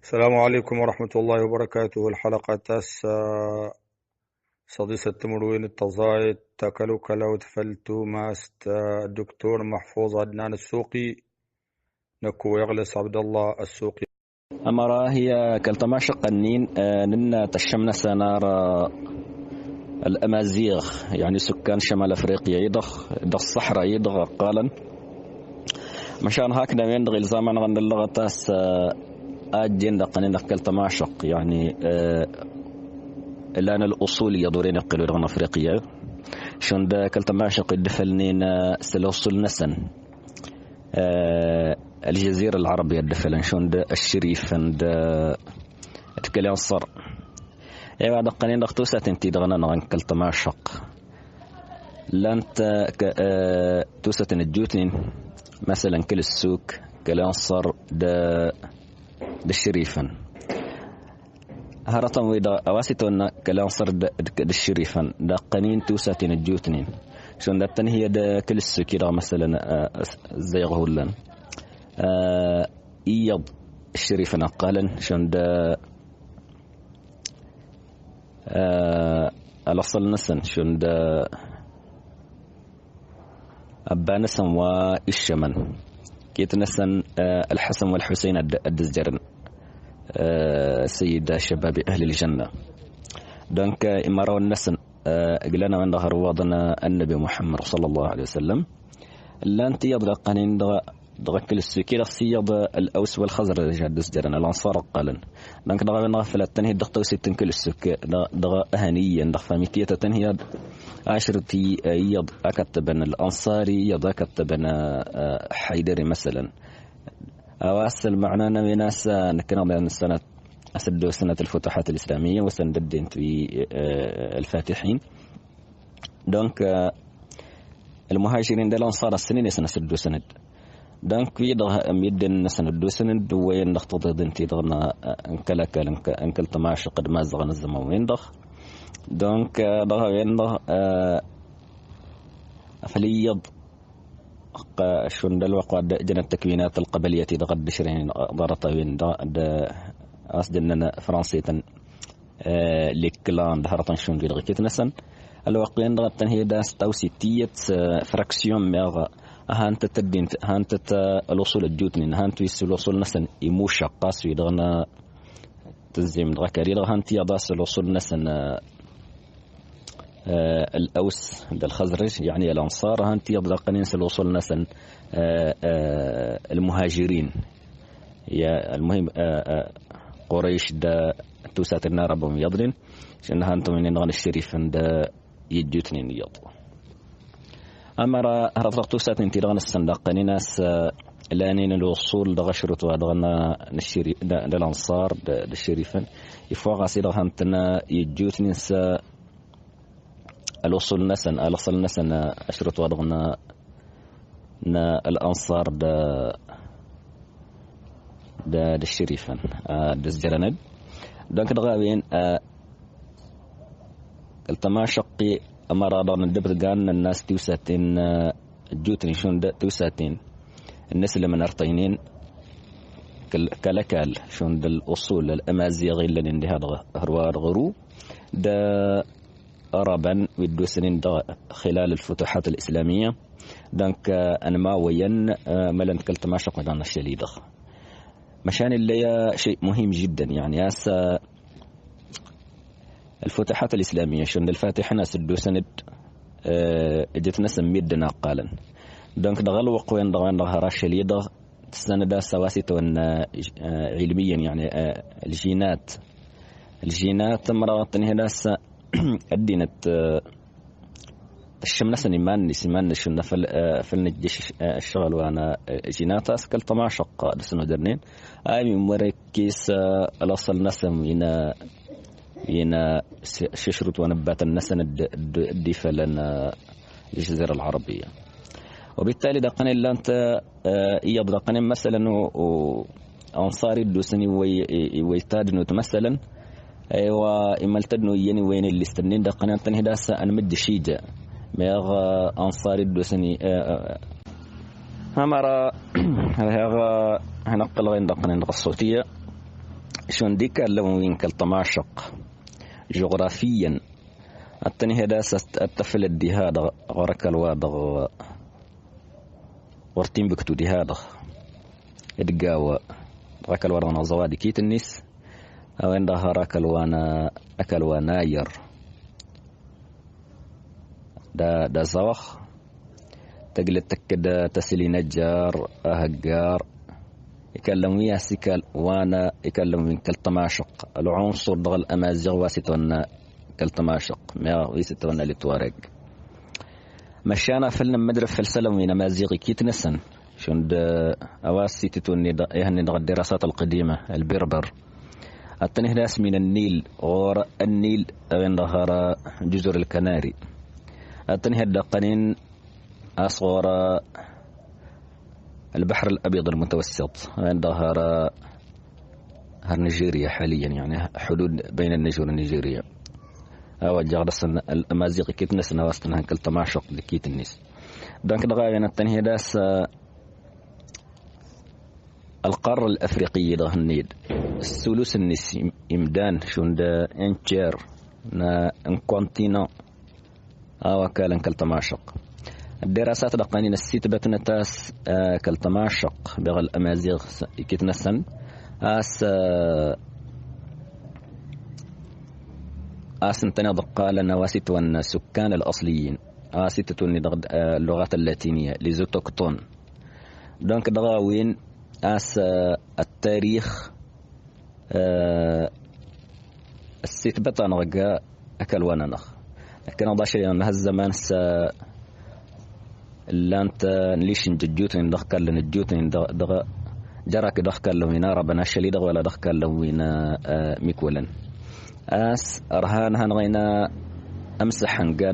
السلام عليكم ورحمة الله وبركاته. الحلقة التاسعة. صديسة تمروين التزايد تاكلو كلاو تفلتو ماست الدكتور محفوظ عدنان السوقي نكو يغلس عبد الله السوقي. أمرا هي كالتماشق قنين ننا تشمنا سنار الأمازيغ يعني سكان شمال أفريقيا يضخ الصحراء يضغ قالا مشان هكذا يندغ الزامن غند اللغة تاس أجين دقنين كالتماشق يعني الآن الأصول يدورين يقلوا لغن أفريقيا شون دا كالتماشق الدفلنين سلوصل نسن الجزيرة العربية الدفلن شون دا الشريف عند تكلم الصر ايوا دقنين دقتوسة انتي دغنا نغن كالتماشق لانت توسة الجوتين مثلا كل السوق كلام الصر دا الشريفا هرطا ويدا اواسيتون كلام صر دا الشريفا دقنين توسة الجوتين شون دا التنهية دا كل السوق كده مثلا زي غهولن إيض الشريف نقالا شون دا الأصل نسن شون دا أبا نسن والشمن كيت نسن الحسن والحسين الدزجرن سيد شباب أهل الجنة دونك إمارو النسن قلنا من ظهر وضنا النبي محمد صلى الله عليه وسلم لان تيضغ قنين دغ كل السكي دغ سيض الأوس والخزرج جادس جرن الأنصار قالن دونك دغ نغفل التنهي دغ توسي تنكل السك دغ أهنيا دغ فاميتية تنهي عشرتي يض أكتبن الأنصاري يض أكتبن حيدري مثلا أواصل معنا من ناس نكنا من السنة أسدو سنة الفتوحات الإسلامية وسنددين في الفاتحين دونك المهاجرين دل الأنصار السنين سنسدو سند دونك يدغ ميدن سندو سند وين نختض انتي دغنا انكلك انكل تماش قد ما زغن الزمان وين دغ دونك دغ وين دغ فليض شون دل وقع جن التكوينات القبلية دغ الدشرين ضرطا وين دغ أصدنا فرنسية لكلان دهرطن شون دغ كيت نسن الوقين دغ التنهي داس توسيتية فراكسيون ميغا هانت تدين هانت الوصول الجوتنين هانت يس الوصول نسن يموش قاس يدغنا تزيم دغكاري دغ هانت يضاس الوصول نسن الأوس الخزرج يعني الأنصار هانت يضغ قنينس الوصول نسن المهاجرين يا المهم قريش دا توسات النار بهم يضرن شأن هانتم من نغن الشريف عند يجوتنين يض أمر هرطقتو ساتن تيرغن الصندوق ناس لانين الوصول دغشرت ودغنا نشري للأنصار للشريفن يفوق عصير هانتنا يجوت نس الوصول نسن الوصول نسن أشرت ودغنا الأنصار دا الشريفن دزجرند دونك دغاوين التماشقي أمر أضعنا الدبر قان الناس توساتين جوتني شون دا توساتين الناس اللي من أرطينين كالكال شون دا الأصول الأمازيغي اللي عندي هذا هروار غرو دا أرابا ودوسنين دا خلال الفتوحات الإسلامية دانك أنما وين ملن كالتماشق ودانا الشليدة مشان اللي شيء مهم جدا يعني أسا الفتوحات الإسلامية شون الفاتحة سدو سند جتنا سميدنا قالا دونك دغل وقوين دغان دغهرا شليدة تسندا سواسيت علميا يعني الجينات مرات هداس الدينت الشمنة سنمان شون في النجيش الشغل وانا جينات اسكال تماشق دسنو درنين اي مركز الاصل نسم ينا ششرت ونبات النسن الدفة لنا الجزيرة العربية وبالتالي دقني اللي أنت يضدقني مثلا وأنصاري الدوسني ويتادنو مثلا وإما التدنو يني وين اللي استنين دقني أنت هداسة أنا مد شيجة ميغ أنصاري الدوسني همرا هنقل غين دقني الصوتية شون ديك لو وين كالتماشق جغرافيا التنهي داسة التفل الدي هذا غرك الوادغ ورتين بكتو دي هذا إدقاوة غرك الوادغ زوادي كيت النس أو عندها راك الوانا أكل وناير دا زوخ تقلت تكد تسلي نجار أهجار يكلم ويا سكال وانا يكلم من كالتماشق العنصر ضغ الأمازيغ واسطونا كالتماشق ما ويستونا لتوارق مشانا فلنا مدرف فلسلم من أمازيغي كيت نسن شند أواسي تتوني يهني ضغ الدراسات القديمة البربر التنهداس من النيل غور النيل وين ظهر جزر الكناري التنهد قنين أصغر البحر الأبيض المتوسط وين ظهر نيجيريا حاليا يعني حدود بين النيجر والنيجيريا أو جارس الأمازيغ كيت ناس نواستنها كالتماشق لكيت الناس دانك دغاينا التنهداس القارة الأفريقية ده النيل الثلث النس إمدان شند انتير نا انكونتينا أو كالن كالتماشق الدراسات دقانين السيت بتنتاس كالتماشق بغى الأمازيغ كتنسن انتنا دقال نواسيت والسكان الأصليين ستة اللغات اللاتينية لزوتوكتون دونك دغاوين التاريخ السيت بطان رقا أكل وننخ لكن ضاشي أن هالزمان اللي أنت ليش نجوتين دخل لنجوتين دغ جراك دخل لوينا ربنا شليد ولا دخل لوينا ميكولن أرهان هنغينا أمسح هنقا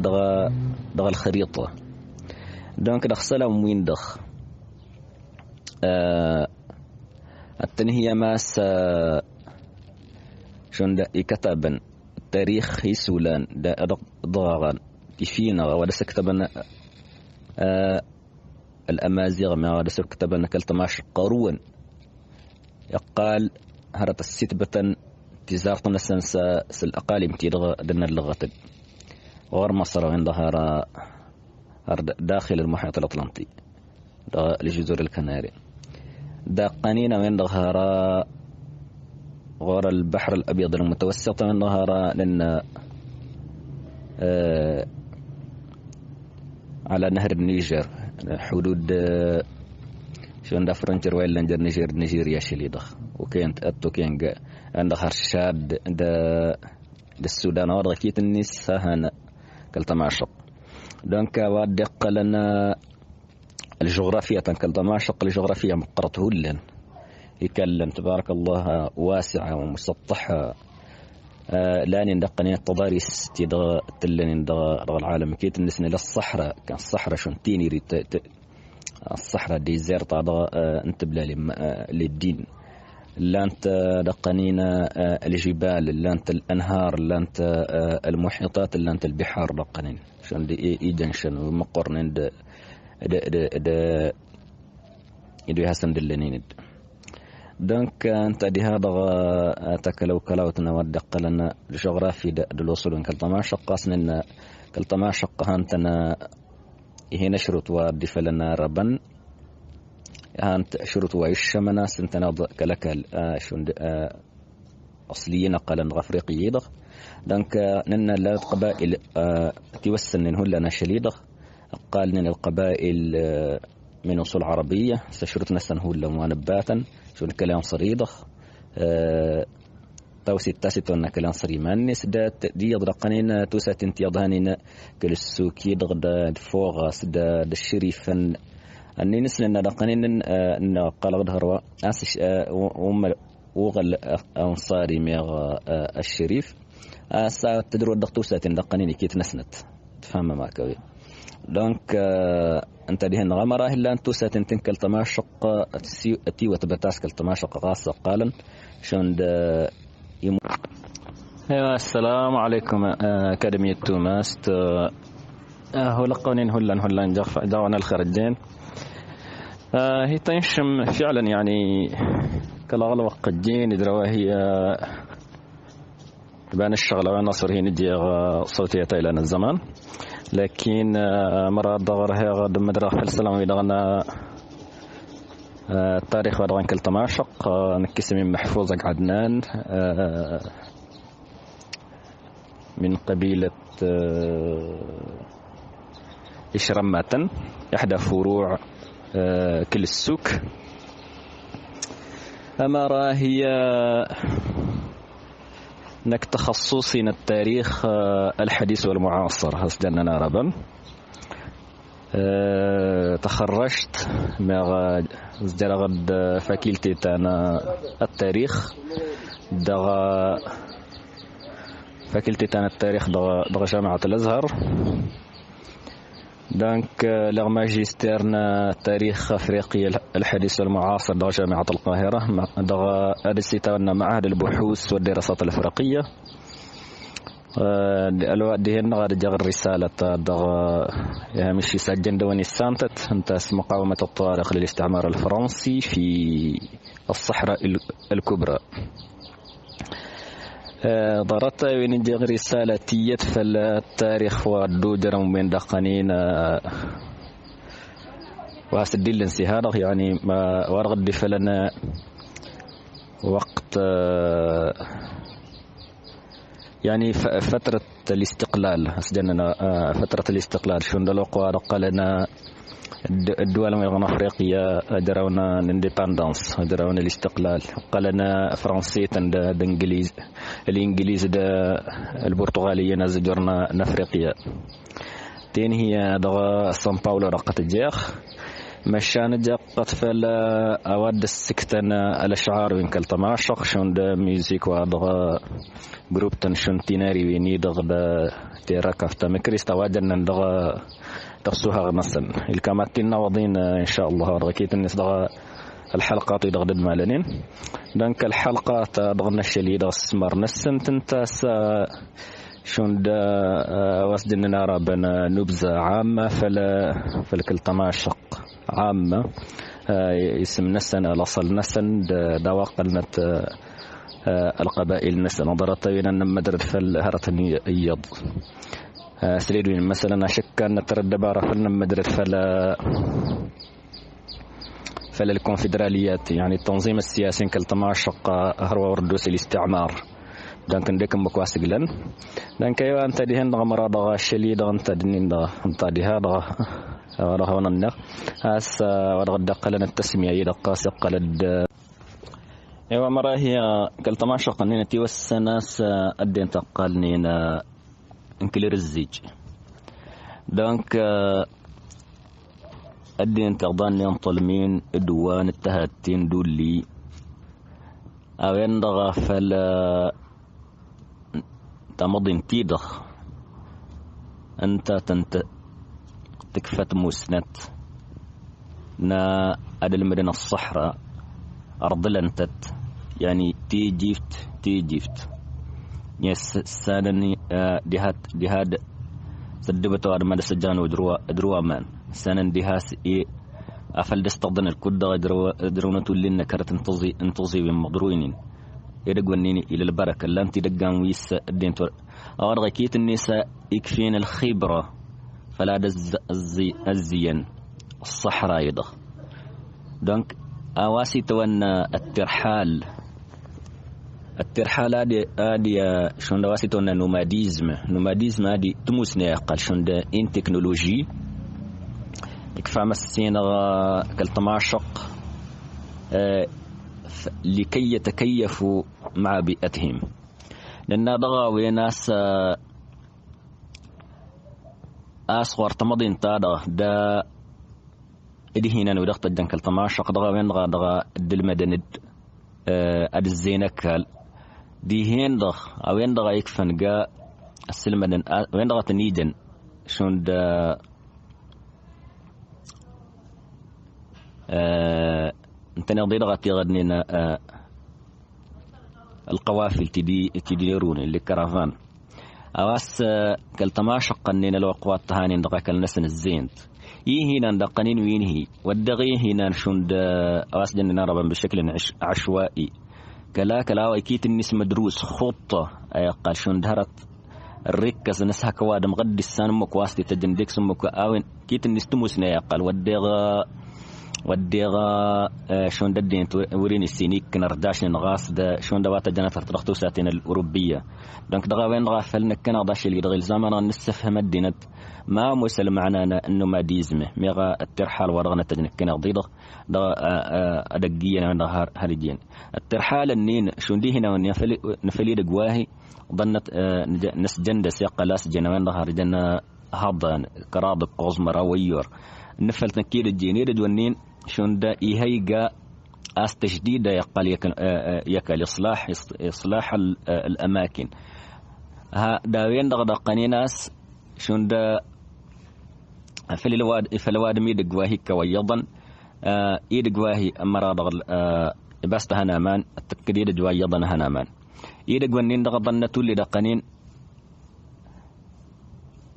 دغ الخريطة دونك دخل وين دخ التنهي ماس شون دا يكتبن تاريخ يسولان دا ضغان تفينا ودس كتبن الأمازيغ ما ودس كتبن كالتماش قارون يقال هرت الستبة تزارتنا سنسا الأقاليم تيدغ دنا اللغة غير مصر عندها داخل المحيط الأطلنطي لجزر الكناري دا قنينة من ظهر غور البحر الأبيض المتوسط من ظهر لأن على نهر النيجر حدود شون دا فرنجر ويلا نيجيريا شليدخ وكانت أتوكين عند هرشاد دا السودان وضع كيت الناس هنا كالتماشق دونك وادق لنا الجغرافية كالتماشق الجغرافية مقرته لن يكلم تبارك الله واسعة ومسطحة لان يندقني التضاريس تيدغ تلن يندغ العالم كيت النسنة للصحراء كان الصحراء شنتيني الصحراء ديزيرت انت بلالي للدين لانت دقنينا الجبال لانت الانهار لانت المحيطات لانت البحار دقنين شون دي ايجنشن ومقرن د يدو حسن دلنين دونك انت دي هذا تكلو كلاوتنا ودق لنا الجغرافي الوصول كالتماشق قاسنا كالتماشق هانتنا هنا شروط ودف لنا ربا هانت شروط ويشمنا سنتنا كلك شون اصليين قالن غفريقي يدغ دونك نن لا قبائل توسن هو لنا شليدغ قال لنا القبائل من أصول عربية سشرتنا سنهول لموانباتا شون كلام صريضخ توسي التاسيت وانا كلام صريمان سدات دي يضرقنين توسات انت يضهانين كل السوكي دغد فوغ سداد الشريف اني نسلنا دقنين ان قال غدهر اسش وغل انصاري ميغ الشريف ساعة تدرو الدقتوسات دقنين كيت نسنت تفهم ما كوي دونك انت دهن غمره الا انتو ساتنتن كالتماشق تي وتبتاس كالتماشق غاصة قالا شوند ايوا السلام عليكم اكاديمية توماست هو لقونين هلان جاونا الخرجين هي تنشم فعلا يعني كلا غلط قدين يدروا هي بان الشغلة ونصر هي ندي صوتية إلى الزمان لكن مرة ضغر هي غد مدرة في السلام يدغنا التاريخ ودغن كل تماشق نكسم محفوظ عدنان من قبيلة إشرمة إحدى فروع كل السوق. أمارة هي نك تخصصي التاريخ الحديث والمعاصر هسجننا ربا. تخرجت مع زجرغد فاكولتي تانا التاريخ دغ فاكولتي تانا التاريخ دغ جامعة الأزهر. دانك لغ ماجستيرنا تاريخ أفريقيا الحديث والمعاصر دغ جامعة القاهرة دغ أدسيتنا معهد البحوث والدراسات الأفريقية. دهن غادي جغ الرسالة دغ مشي سجن دواني السانتت انت مقاومة الطارق للاستعمار الفرنسي في الصحراء الكبرى. ضرت وين جغ رسالة تيت فالتاريخ والدودر من دقنين وهسدي الانسهار يعني ما ورغد فلنا وقت يعني فترة الاستقلال سجننا فترة الاستقلال شون دلوقوا قالنا الدول من أفريقيا درونا الاندبندنس درونا الاستقلال قالنا فرنسية الإنجليز البرتغالية نزجرنا أفريقيا تين هي دغا سان باولو رقت الجيخ مشان جاقت فلا أود السكتن الأشعار من كل تماشق شون دا ميوزيك ودغا جروب تنشون تيناري ويني دغا تيراكف تمكريس تواجدنا دغا ترسوها مثلا الكاماتين وضين إن شاء الله ركيت الناس دغا الحلقات دغا المالنين دانك الحلقات دغا الشلي دغا سمر نسن تنتاس شون دا واسدنا رابنا نبذة عامة فلا كل تماشق عامة اسم نسن الأصل نسن دواقلنت القبائل نسن نظرت بين مدرد فالهرة يض سليدوين مثلا أشك أن تردد بعرفنا مدرد فلا الكونفدراليات يعني التنظيم السياسي كالتماشق هروا وردوس الاستعمار دانك نديكم بكواس جلن دانك أيوة أنت دهن غمرة دغا الشلي دغا أنت دنين دغا أنت دها دغا ورهونا النق هاس ورغد قلنا التسمية يدقا سقلد أيوة مرة هي كالتماشق أننا توسناس أدين تقالنينا انكلير الزيج دانك أدين تقضان ينطلمين الدوان التهاتين دولي أوين دغا فلا تمضين تيدخ أنت تكفت مسنت نا أدل مدينة الصحراء أرض لنتت يعني تيجيفت يس سانني دهاد سدبتو أرماد سجان ودروا مان سانن دهاس أفل دستقدن الكودة درونة اللي كرت انتظي بمضروين يدقونيني إلى البركة اللي دقان ويس الدين أغرق كيت النساء يكفين الخبرة فلا الزين الصحراء يضخ دونك أواسي تونا الترحال هذه شون دواسي تونا نوماديزم هذه تموسني أقل شون دا إن تكنولوجي يكفى مسين كالتماشق لكي يتكيفوا مع بيئتهم لأن ضغاوي ناس أصغر تمضين تادا دا إدهينا ودقت الدنك التماشق ضغاوين ضغا الدلمدند الزينك ديهين ضغ أوين ضغا يكفن قا السلمدن وين ضغا تنيجن شون دا انتني ضي ضغا تيغدنين القوافل تديرون اللي كرافان أواس كالتماشق قنين الوقوات تهانين دقا كالنسن الزين هنا دقنين وينهي والدغي هنا شند أسجن نربا بشكل عشوائي كلا وكيت الناس مدروس خطة قال شند هرت الركز نسها كواد مغدي السان مكواستي تجنديك سمك أوين كيت الناس تموسنا يقال وديغا شون ددين ورين السينيك نرداش نغاس دا شون دوات جنات ترختو ساتين الأوروبية دونك دغا وين دغا فلنا كنا داش اللي دغا الزمان نسفهم الدينت ما مسل معنا انه ما ديزمه ميغا الترحال ورغنا تجنك كنا ضيدغ دغا ادقينا من ظهر هرجين الترحال النين شون دي هنا نفلي دغواهي ظنت نسجند سيق لاس جنا من ظهر جنا هضان كراد قوزمرا ويور نفلت نكيد الجينير دونين شون دا إيهيجا تجديد يقال إصلاح الأماكن ها داوين دغدقني ناس شون دا في الواد ميد قواهي كويضا إيد قواهي مراد بس هنامان التكديد جوايضا هنامان إيد قوانين دغضن تولي دقنين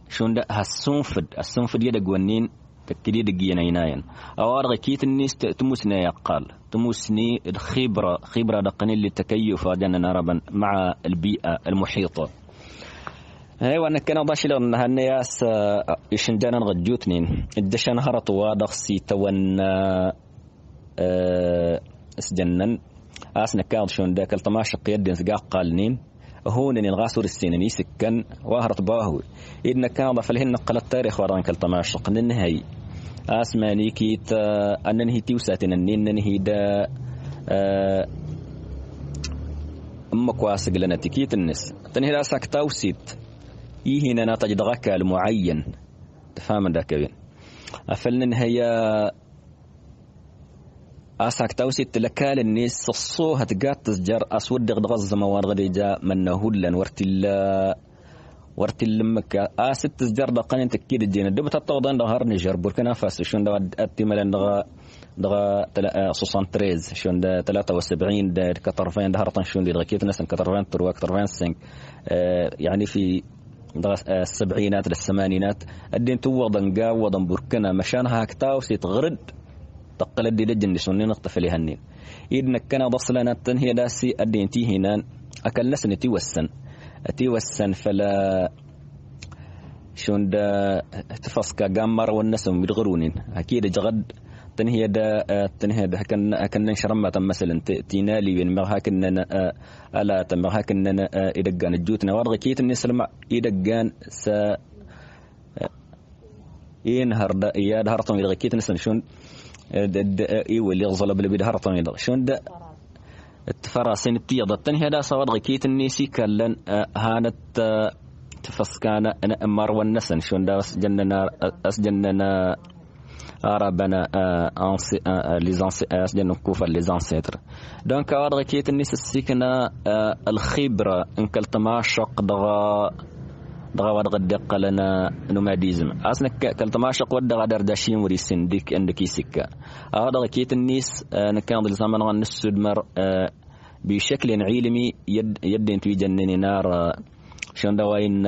شون دا السنفد يد قوانين تكديد جينيناين أوارغ كيت الناس تموسنا يقال تموسني خبرة دقنين للتكيف جننا ربا مع البيئة المحيطة هاي وانا كان ضاشي لنا الناس يشنجانا غجوتنين الدشان هرط واضح سيتون اسجنن اسنا كاد شون داك الطماشق يدين سقاق قالنين هون الغاسور السينني سكن واهرط باهو إذن كان فلهن نقل التاريخ وران كالطماشق ننهي اسماني كيت اننهي تيوساتن ننهي دا امك واسق لنا تكيت النس تنهي راسك توسيت هنا ناتج دغكا المعين تفهم ذاك بين افلن هي اساك توسيت لكال الناس الصوها تقات تسجر اسود دغز موار غدي جاء من هولن ورتل مكة ست تسجر دقن تكيد الجين دبت الطوضان ظهر نيجر بوركينا فاسو شون دا اتملن دغا 73 شون دا 73 دا كطرفين ده هرطن شون دي دغكيت ناس كطرفين تروا كطرفين سنك يعني في السبعينات للثمانينات الدين توضن قاوضن بوركنا مشانها كتاو سيتغرد تقلد دي لجن سنين نقطف لهنين إذن كان ضصلنا التنهي داسي الدين تيهنان أكل نسن تيوسن فلا شون دا تفسك قامر والنسم يدغرونين أكيد جغد تنهي دا هكن نشرمة مثلا تينالي بين مغهاكن ألا تمغهاكن إدقان الجوتنا وارغ كيت النسلم إدقان ينهر دا إياد هرطم إدغ كيت نسل شون إيوه اللي يغزل بلبيد هرطم إدغ شون دا التفراسين التيضة تنهي دا صوارغ كيت النسي كالن هانت تفسكانا أنا أمار والنسن شون دا أسجننا عربنا أسجن كوفا ليزانسيتر دونك أورغ كيت الناس السكنة الخبرة إن كالتماشق دغا ودغا الدقة لنا نوماديزم أصلا كالتماشق ودغا درداشين وريسين ديك عندك يسكا أورغ كيت الناس نكان ضل زمان غن السدمر بشكل علمي يد انتو يجنني نار شون دواين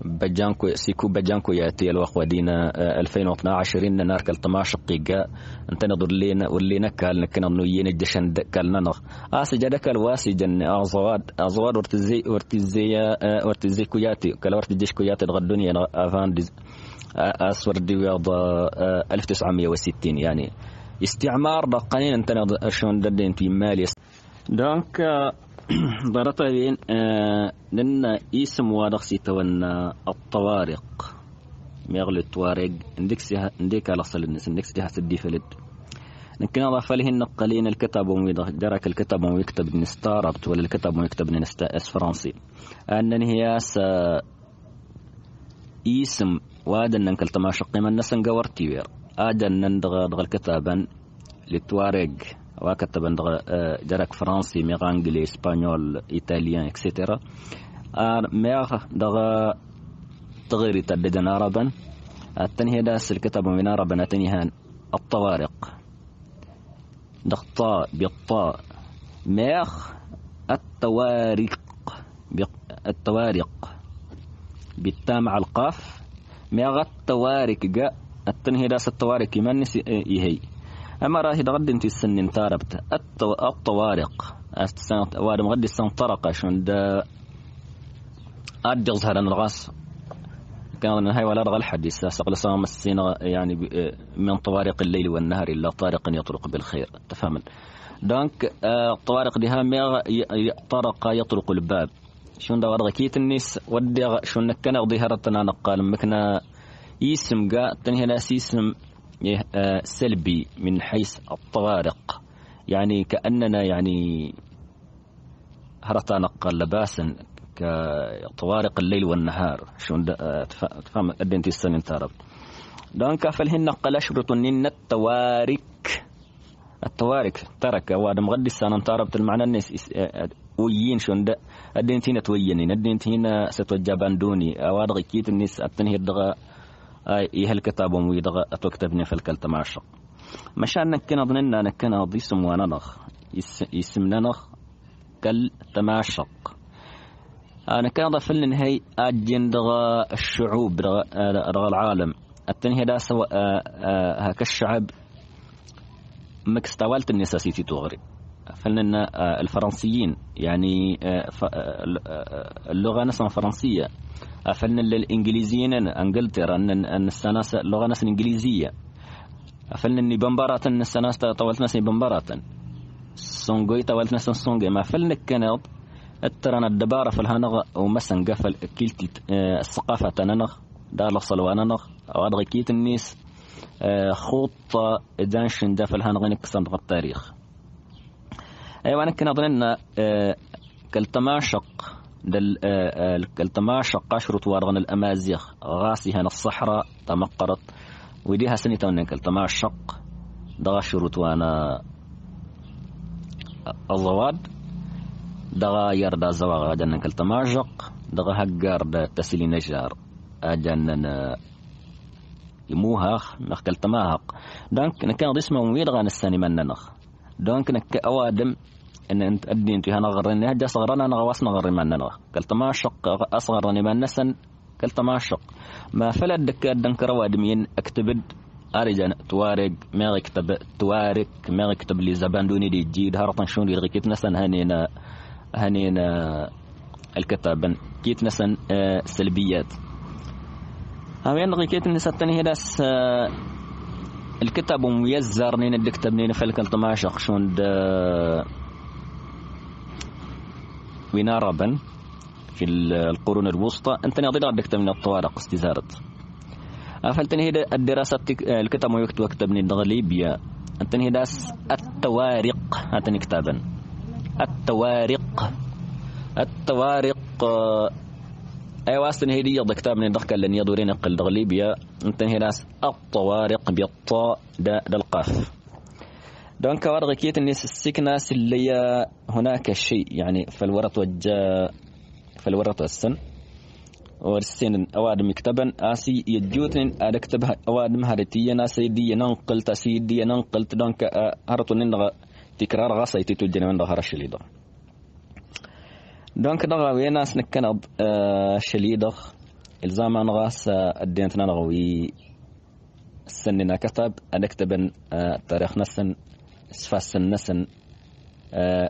بجانكو ياتي الوقت ودينا 2012 نار كالطماشق قيقا انت نظر لينا ولينا كال نكنا نويين الجشن كالنا نغ جدك الواسي جن أزواد ورتزي كوياتي كلا ورتجيش كوياتي الدنيا افان اسور ديوض 1960 يعني استعمار دقنين انت شلون ددين في مالي دونك ضرطين لنا اسم واضح سيتونا الطوارق ميغل الطوارق عندك على صل الناس عندك سدي حسدي فلد لكن اضاف له النقلين الكتاب ويدرك الكتاب ويكتب نستاربت ولا الكتاب ويكتب نستاس فرنسي ان هي اسم وادن نكل تماشق من نسن قورتيوير ادن ندغ الكتابا للطوارق وكتب درك فرنسي ميغ انجلي اسبانيول ايطاليان اكسيتيرا ميغ دغ تغيري تددن عربا التنهي داس الكتاب من عربا تنهان الطوارق دغطاء بالطاء ميغ الطوارق بالتاء مع القاف ما التوارك جاء التنهي داس التوارك من يهي أما راهي غد انت السن تاربت الطوارق وادم غد السن طرق شون دا أدغز هذا الغاس كان هاي ولا رغى الحديث سقل صام السين يعني من طوارق الليل والنهار إلا طارق يطرق بالخير تفهم دونك الطوارق ديها ما طرق يطرق الباب شون دا ورغى كيت الناس ودي شون كان ظهرتنا نقال مكنا اسم جاء تنهي ناس اسم سلبي من حيث الطوارق يعني كأننا يعني هرتا نقال لباسا كطوارق الليل والنهار شون تفهم أدنتي السنين تارب دونك فالهن قال أشرط إن التوارك ترك وادم غدي السنة تاربت المعنى الناس ويين شون أدنتينا توينين أدنتينا ستوجبان دوني أوادغ كيت الناس التنهي الدغا يهل كتاب ويدغا أتوكتبني في الكلتم عشق مشان نكنا ظننا نكنا ضي سموانا نخ يسمنا نخ كالتماشق أنا كان ضفلن هي أجن دغا الشعوب دغا العالم التنهي دا سواء هكا الشعب مكستوالت النساسيتي تغري فلن الفرنسيين يعني اللغة نسمى فرنسية فلن الإنجليزيين أنجلترا أن السناسة اللغة نسمى إنجليزية فلن بمبارات أن السناسة طولت نسمى بمبارات سونغوي طولت نسمى سونغوي ما فلن كانت الترنا الدبارة في الهنغ ومسن قفل كيلتي الثقافة تننغ دار لصل وننغ أو أدغي كيت الناس خطة دانشن دا في الهنغ نكسن التاريخ أيوة أنا كنا ظننا كالتماشق كالتماشق أشرط وارغن الأمازيغ غاسها الصحراء تمقرت وديها سنة ونن كالتماشق دا شروط وانا الضواد دغا يردا زواغ أجنن كالتماجق دغا هجار دا تسلي نجار أجنن يموهاخ نخ كالتماهق دونك نكان ضسمه ويدغا نستاني من نخ دونك نك أوادم إن أنت أدي أنت هنا غرني هجا صغرنا نغواسنا غري من نخ كالتماشق أصغرني من نسن كالتماشق ما فلد دك دنكر وادمين أكتبد أرجع توارق ما يكتب توارق ما يكتب لي زباندوني دي جيد هرطن شون يلغي كيت نسن هنينا الكتاب كيت نسن سلبيات أمين لغي كيت نسن تاني هداس الكتاب ميزر نين الكتاب نين فلك الطماشق شون ويناربا في القرون الوسطى أنت نضيد الكتاب من الطوارق استزارة أفلتني هيدا الدراسة الكتاب ما يكتب كتاب من ليبيا أنتني هداس التوارق هاتني كتابا التوارق أيوة أصلا هيدي يضع كتاب من الدخل لأن يدورين قل ليبيا أنتني هداس الطوارق بالطاء دا القاف دونك ورغ كيت الناس السكناس اللي هناك شيء يعني فالورط السن ورسين أوادم كتابا آسي يجوتن أكتبها أوادم هرتية ناسي دي ننقلت سيدي ننقلت دونك هرتو ننغ تكرار غاسي تتوجن من ظهر الشليدة دونك دغا ويناس نكنض شليدة الزامان غاس الدينتنا نغوي السننا كتب أكتبا تاريخ نسن سفاس النسن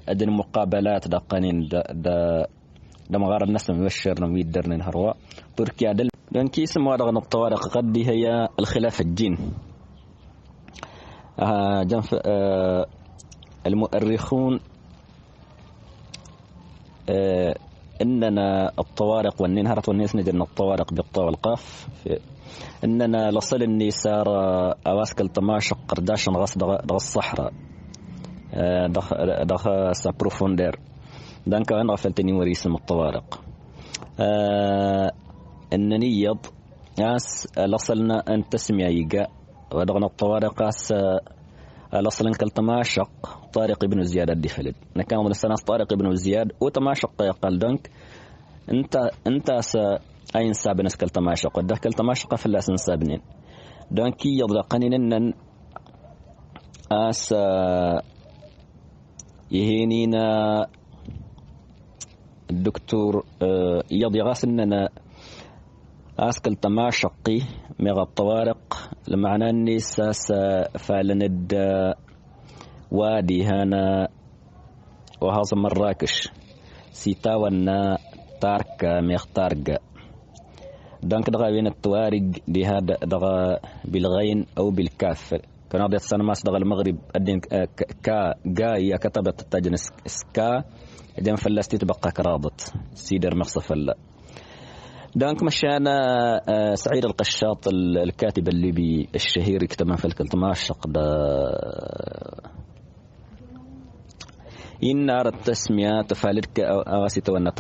أدن مقابلات دا قانين دا مغار النسم يوشرنا ويدرنا هروا تركيا دون كيس موارغ الطوارق قد هي الخلاف الدين جنف المؤرخون إننا الطوارق والنهرة والناس نجن الطوارق بالطاء والقاف إننا لصل النسار أواسك التماشق قرداش غص دغ الصحراء دغ سابروفوندير دانك أنا غفلتني وريسم الطوارق إنني يض لصلنا أن تسمي يجا ودغنا الطوارق لصلن كالتماشق طارق ابن زياد الدفلد نكان من السنة طارق ابن زياد وتماشق يقال دانك انت أين سابنس كالتماشق وده كالتماشق فلا سنسابنين دانك يضلقني نن يهينينا الدكتور يضي غاس اننا أسكل تماشقي مغا الطوارق لمعنى أني ساس فالند وادي هنا وهذا مراكش سيتاونا تارك ميختارق دانك دغا بين التوارق دي هذا دغا بالغين أو بالكاف كان هذا السنة ماس دغا المغرب الدين كا جاية كتبت التاجن سكا إذا فلستي تبقى كرابط سيدر مخصف الله دانك مشانا سعيد القشاط الكاتب الليبي الشهير كتب في التماشق إن أردت التسمية تفعلتك أواسط وأن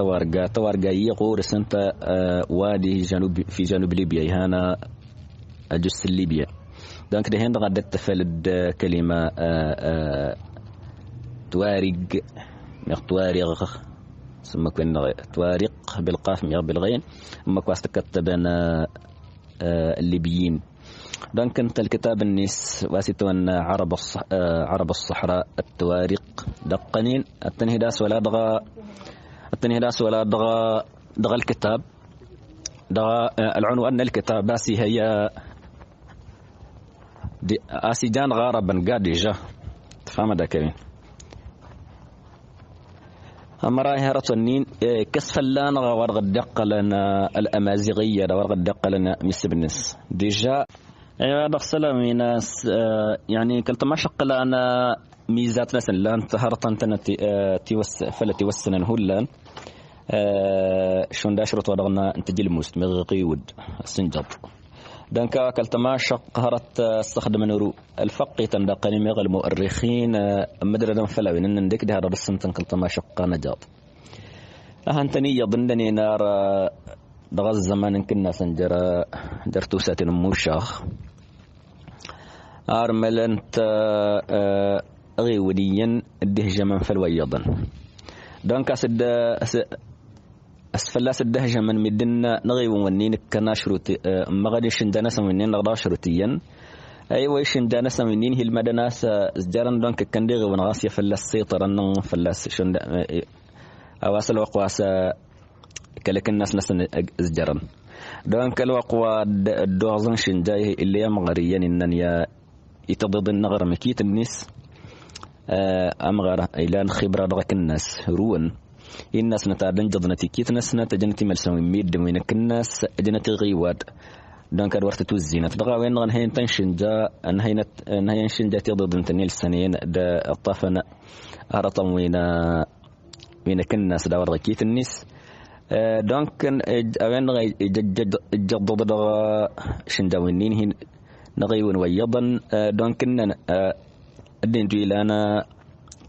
توارقا يغور سنت وادي في جنوب ليبيا هنا جس ليبيا دانك دهين غادت تفعلت كلمة توارق ثم كنا توارق بالقاف بالغين ثم كواستكت بين الليبيين دانك انت الكتاب النيس واسيتون عرب الصحراء التوارق دقنين التنهداس ولا دغا الكتاب دغا العنوان الكتاب باسي هي اسيجان غاربا قادجة تفهم هذا كريم أمراي هرتنين كسف لنا ورغ الدق لنا الأمازيغية ورغ الدق لنا مسبنس ديجا أيوة دخسلا ميناس يعني كلت ما شق لنا ميزات ناس لان تهرطن تنتي فلتي وسنن هولان شون داشرت ورغنا انت جلموس مغقيود السنجط دانكا كلت ما شق هرت استخدم نورو الفقي تندقني مغ المؤرخين مدردا فلاوين ان ندك ده هذا السنتن كلت ما شق نجاط أهنتني يظنني نار دغ الزمان كنا سنجرا درتوسات موشاخ أرمل أنت غيوديا الدهجة من فالويضا دانك أسفلاس الدهجة من مدنا نغيب ونين كنا شروتي مغادي شندنا سمنين نغدا شروتيا أيوة شندنا سمنين هي المدناس زجران دانك كنديغ ونغاسيا فلاس سيطر أنن فلاس شند أواصل وقواس كلك الناس نسن زجران دانك الوقوى الدوغزن شنجاي اللي يمغريا إنن يتضد النغر مكيت الناس أمغر إلى خبرة دغك الناس روان الناس نتعلم جضنتي كيت ناس نتجنتي ملسوي ميد وينك الناس جنتي غيوات دانك الورت توزينة دغا وين غنهين تنشنجا نهين شنجا تضد انتني السنين دا الطفن أرطم وينك الناس دا ورغ كيت الناس دانك وين غي جضد دغا شنجا وينين هين نغيون ويضا دانكن الدين جيلانا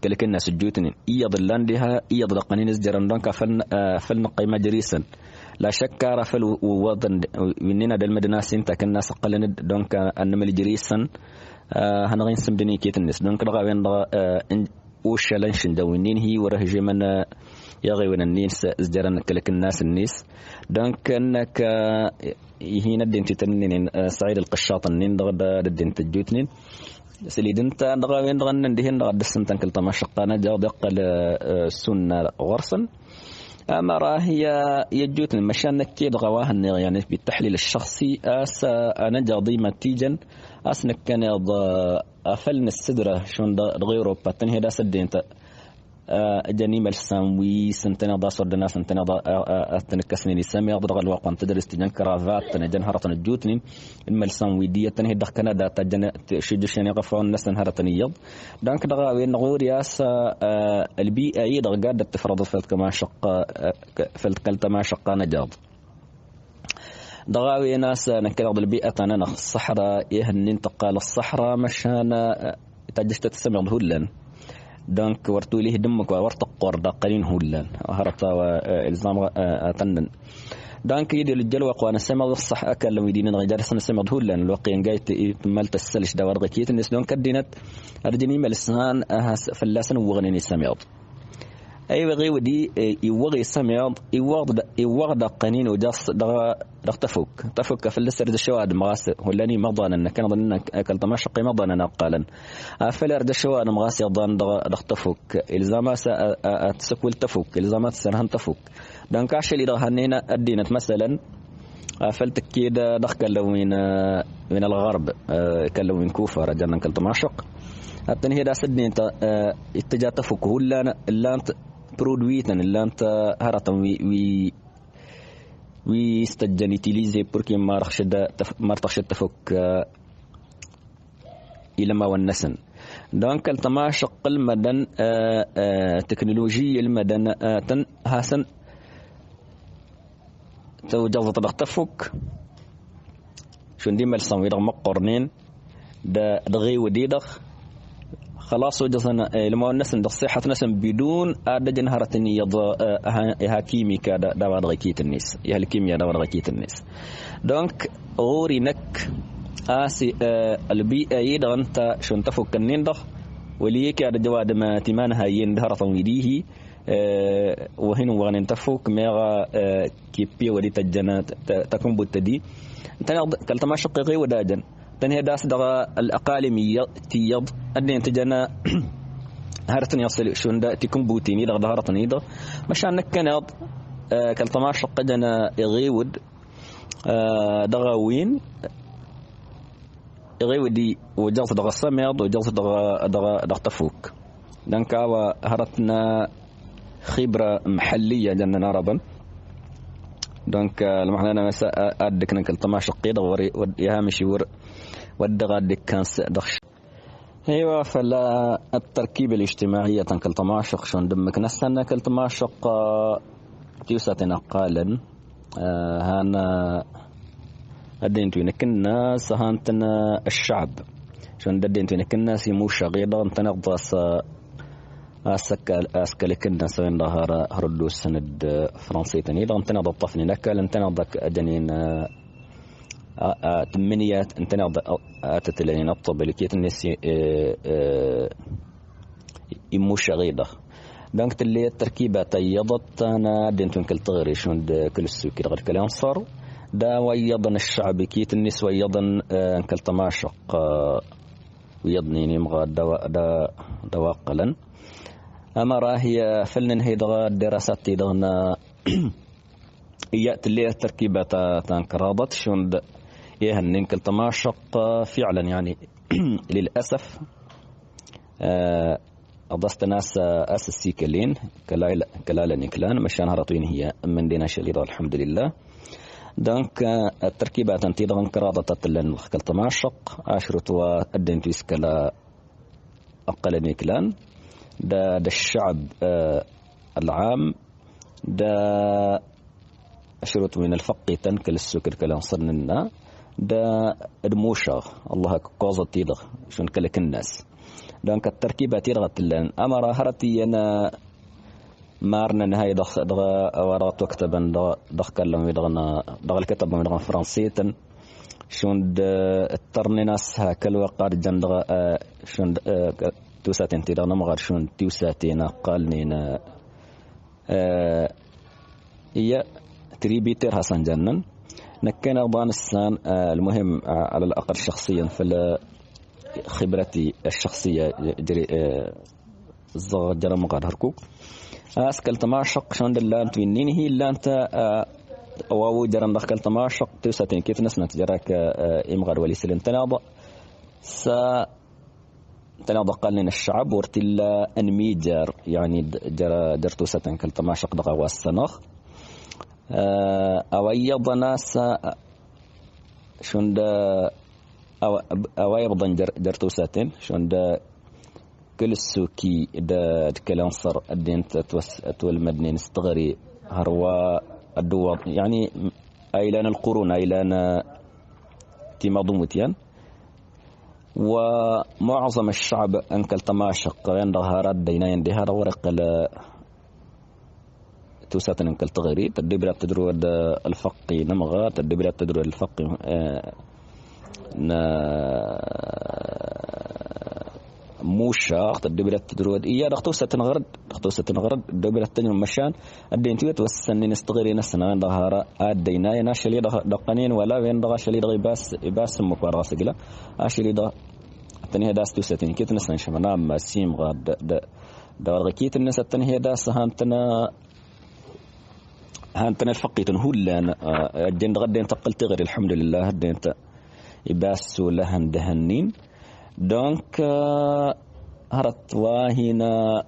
كلك الناس الجوتنين يضلان لها يضلقنين الزجران دانك فلنقي مجريسا لا شك رفل ووضن مننا دل مدناسين تاك الناس قلن دانك أنمل جريسا هنغين سمدني كيت الناس دانك رغاوين وش لنشن دوينين هي ورهجي من يغيون الناس زجران كلك الناس الناس دانك انك هنا الدين تتنين سعيد القشاط النين دغدا الدين تجوتنين سليدنت دغاوين دغنن دهن دغد السنتن كل تمشقنا جاو دقل السنة غرسا أما راهي يجوتن مشان كي دغواهن يعني بالتحليل الشخصي أنا جاضي متيجا أسنك كان أفلن السدرة شون دغيرو باتن هدا سدين جاني ملساموي سنتنا دا صدنا سنتنا دا أتنكسني لسامي أضرغ الوقت أن تدرس تجن كرافات تنجن هرطن الجوتني الملساموي دي تنهي دخ كندا تجن شجشني غفون نسن هرطن يض دانك دغا وين نغور ياس البيئة يدغ قادة تفرض فلت كما شق فلت كلت ما شق نجاض دغاوي ناس نكرض البيئة أنا الصحراء يهن انتقال الصحراء مشان تجشت تسمع هولن دانك ورتو ليه دمك ورتق قرد قلين هولان هربتا والزام تنن دانك يدي الجلوة قوانا سمع الصح أكل لو يدين غير سنة سمع هولان الوقين جاي مالت السلش دا ورغكيت الناس دون كدينت أرجني ملسان فلاسن وغنيني سمع أي غي ودي يوغي سمع يوغد قنين وجاس تفك فلسر الشواد مغاس هولاني مضانا ان كان ظننا اكل تمشق مضانا قالا فلر الشواد مغاس يضان تفك الزامات تسكول تفك الزامات سنهن تفك دانك عشان اللي هنينا ادينت مثلا فالتكيد دخل من الغرب كلو من كوفة رجعنا كل تماشق التنهي هذا سدني أنت اتجاه تفكه إلا أنت برودويتن إلا أنت هرتا وي استجني تيليزي بركي ما رخش تفك إلى ما والنسن دونك التماشق المدن تكنولوجي المدن تن هاسن توجد تفك شون دي ملسان ويدغ مقرنين دغي وديدغ خلاص وجزنا لما النسن صحة نسن بدون أدج نهرتني يها كيميكا دا غيكيت الناس يها الكيمياء دا غيكيت الناس دونك غوري نك آسي البيئة يدغ أنت شون تفك النين وليك هذا جواد ما تمان هايين دهرة ويديه وهنا وغن تفك ميغا كيبي ودي تجنا تكون بتدي تنا كلتما شقيقي وداجن تنهي داس دغا الأقاليمية تيض أدني تجنا هرتن يصل شون دا تكون بوتيني دغ دهرتني دغ مشان نكنض كلتما شق جنا يغيود دغاوين يغيودي وجلس دغ السميض وجلس دغ تفوك دنكا هرتنا خبرة محلية جننا ناربا دونك المحل أنا مساء أدك نكل تماشق قيدة ويهامشي ودغ أدك كان دخش أيوة فلا التركيب الاجتماعية تنكل تماشق شون دمك نسان نكل تماشق تيوساتنا قالا هانا أدين توينك الناس هانتنا الشعب شون دين توينك الناس يموش غيضا تنقضص أسكالك الناس وين ظهر هردو السند فرنسي تاني لغن تنض الطفني نكال انتنضك أجنين تمنيات انتنض أتتلين الطب لكيت الناس يموش غيضة دونك تلي التركيبة تيضت أنا دينتون كل تغري شون كل السوكي غير كلام صار دا ويضن الشعب كيت الناس ويضن كل تماشق ويضنيني مغا دواقلا أما راهي فلن هيدغا الدراسات تيدغنا يأتي اللي التركيبة تنكرادت شون يهنن كل تماشق فعلا يعني للأسف أضست ناس أساسي كلين كلالا نكلان مشان هرطين هي من دينا شليضة الحمد لله دونك التركيبة تنتيدغن كرادة تلن كل تماشق أشرت وأدن تيسكلا أقل نكلان دا الشعب العام دا أشرت من الفقه تنكل السكر كلام صرنا دا الموشة الله كوزة تيدغ شون كلك الناس دانك التركيبة تيدغ تلان أمر هرتي أنا مارنا نهاية دغ ورات وكتبا دغ كلام يدغنا دغ الكتب من دغ فرنسية شون الترني ناس هكل وقار جندغ شون توساتين تيدغنا مغار شون توساتين قالنينا هي تريبيتر حسن جنن نكين أرضان السان المهم على الأقل شخصيا في خبرتي الشخصية جري الزغر جرى مغار هركوك أسكال تماشق شون دلان توينين هي اللي أنت واو جرى دخل تماشق توساتين كيف نسنا تجراك إمغار ولي سلين تناض تناض قالنا الشعب ورتلا أنميجر يعني جرتو ستن كل تماشق دغا والسنخ أو أيضا ناس شون دا أو أيضا جرتو ستن شون دا كل السوكي دا كلانصر الدين تول مدنين استغري هروا الدوار يعني أيلان القرون أيلان تيماضومتيان ومعظم الشعب أنكل تماشق عند هارات دينين دي هذا ورق توسات أنكل تغري تدبر تدرود الفقي نمغى تدبر تدرود الفقي موشاق تدبر تدرود إياه دختوسة نغرد دبر تنجم مشان الدين تويت والسنين استغري نسنا عند هارات دينين أشلي دقنين ولا وين دغ أشلي دغ يباس مقارنة كلا أشلي دغ تنهي داس توساتين كيت نسنا شمنا ما سيم غاد دا ورغكيت الناس تنهي داس هانتنا هانتنا الفقيت نقول لنا الدين غدين تقلت غير الحمد لله الدين يباس لهن دهنين دونك هرت واهنا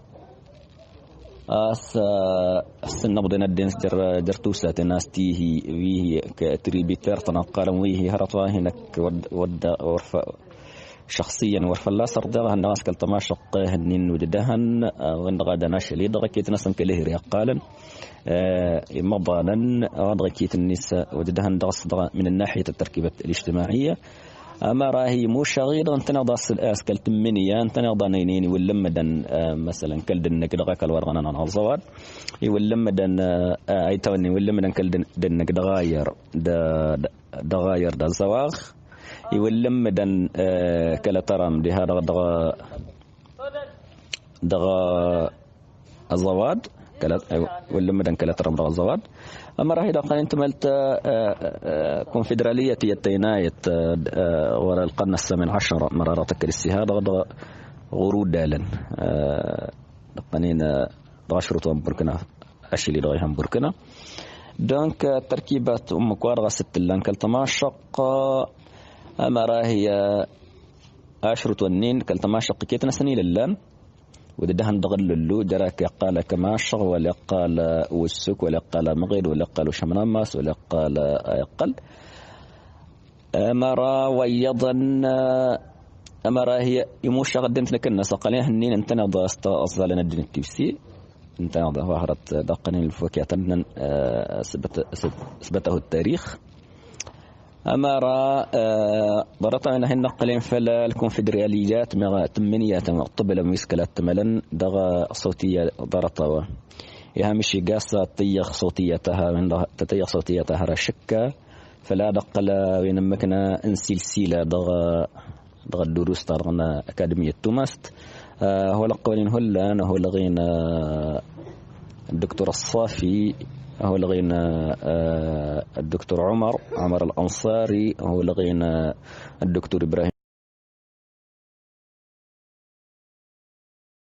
السنة بدنا الدين جرتوسة ناس تيه ويه كتريبيتر تنقل ويه هرت واهنك ود ورفا شخصيا ورفا لا صردها الناس كل تماشق هنين وجدهن وين غدا ناشلي دغكيت ناس كله ريقالا مضانا ودغكيت النساء وجدهن درس من الناحية التركيبة الاجتماعية أما راهي مو شغيرة أنت نضاس الأس كالتمنية أنت نضانيني واللمدن مثلا كالدن كدغا كالورغنا عن الزواد واللمدن أي توني واللمدن كالدن كدغاير دغاير دا الزواغ واللمدن كلا ترام دي هذا دغا الزواد كلا واللمدن كلا ترام دغا الزواد أما راهي دقا أنت ملت كونفدرالية التينايت ورا القرن الثامن عشر مرارتك الاستهادة دغا غرود دالا دقانين دغا شروطهم بركنا أشيلي دغيهم بركنا دونك تركيبات مكوارغة ست اللان كالتماشق أما راهي أشرط والنين كالتماشق كيتنا سنين اللان ودهن دغل اللو جراك قال كماشق ولا قال وسك ولا قال مغيد ولا قال شمناماس ولا قال أقل أمرا ويضن أمرا هي يموش غدنت لك الناس قالين هنين انتنا ضاست أصلا الدين التيسي انتنا ظهرت دقنين الفوكية ثبته التاريخ أمر ضرطنا هن نقلين فلا الكونفدراليات مع تمنيات طبل مسكلات تملا دغا صوتية ضرطوا يهمشي قاسة تيخ صوتيتها من تتيخ صوتيتها رشكة فلا دقل وينمكنا انسلسلة دغا الدروس طارنا أكاديمية توماست هو لقولين هلا هو لغينا الدكتور الصافي هو لغينا الدكتور عمر الأنصاري هو لغينا الدكتور إبراهيم